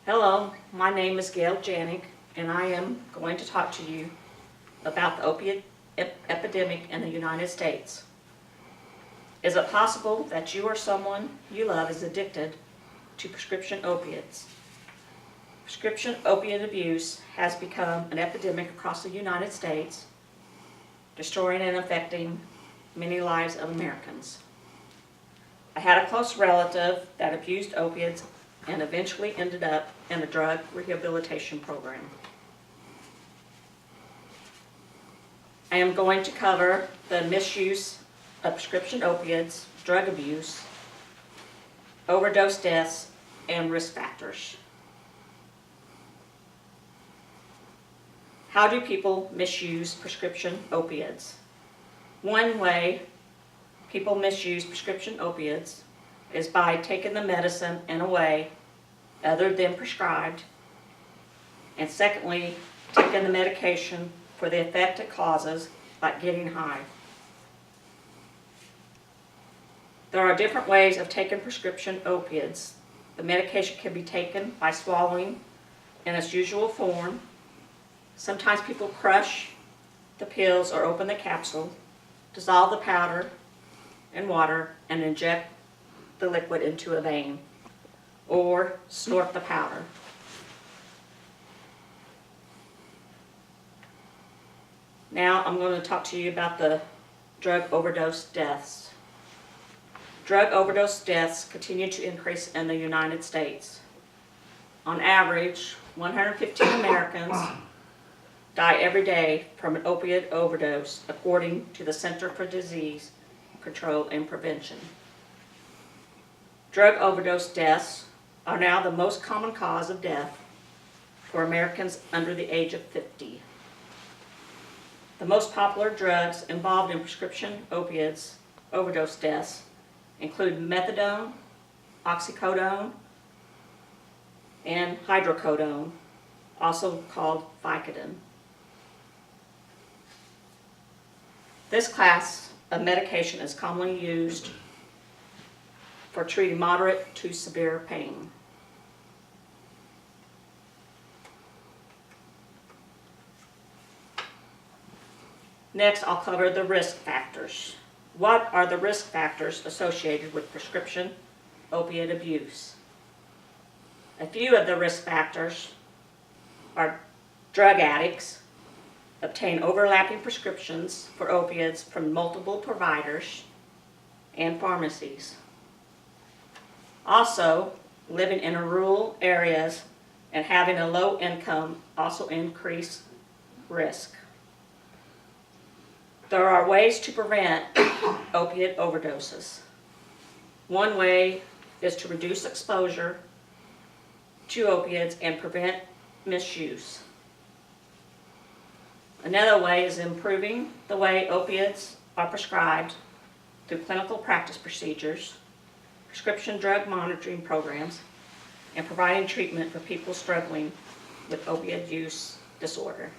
Hello, my name is Gail Janik, and I am going to talk to you about the opiate epidemic in the United States. Is it possible that you or someone you love is addicted to prescription opiates? Prescription opiate abuse has become an epidemic across the United States, destroying and affecting many lives of Americans. I had a close relative that abused opiates and eventually ended up in a drug rehabilitation program. I am going to cover the misuse of prescription opiates, drug abuse, overdose deaths, and risk factors. How do people misuse prescription opiates? One way people misuse prescription opiates is by taking the medicine in a way other than prescribed, and secondly, taking the medication for the effect it causes, like getting high. There are different ways of taking prescription opiates. The medication can be taken by swallowing in its usual form. Sometimes people crush the pills or open the capsule, dissolve the powder in water, and inject the liquid into a vein, or snort the powder. Now I'm going to talk to you about the drug overdose deaths. Drug overdose deaths continue to increase in the United States. On average, 115 Americans die every day from an opiate overdose, according to the Center for Disease Control and Prevention. Drug overdose deaths are now the most common cause of death for Americans under the age of 50. The most popular drugs involved in prescription opiates overdose deaths include methadone, oxycodone, and hydrocodone, also called Vicodin. This class of medication is commonly used for treating moderate to severe pain. Next, I'll cover the risk factors. What are the risk factors associated with prescription opiate abuse? A few of the risk factors are drug addicts obtain overlapping prescriptions for opiates from multiple providers and pharmacies. Also, living in rural areas and having a low income also increase risk. There are ways to prevent opiate overdoses. One way is to reduce exposure to opiates and prevent misuse. Another way is improving the way opiates are prescribed through clinical practice procedures, prescription drug monitoring programs, and providing treatment for people struggling with opioid use disorder.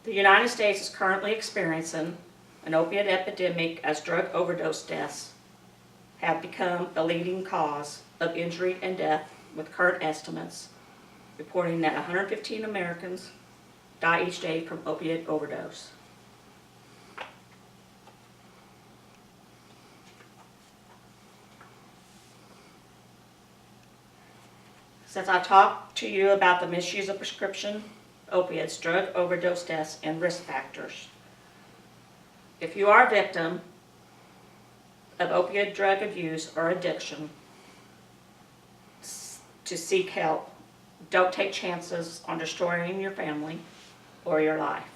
The United States is currently experiencing an opiate epidemic as drug overdose deaths have become a leading cause of injury and death, with current estimates reporting that 115 Americans die each day from opiate overdose. Since I talked to you about the misuse of prescription opiates, drug overdose deaths, and risk factors, if you are a victim of opiate drug abuse or addiction, to seek help. Don't take chances on destroying your family or your life.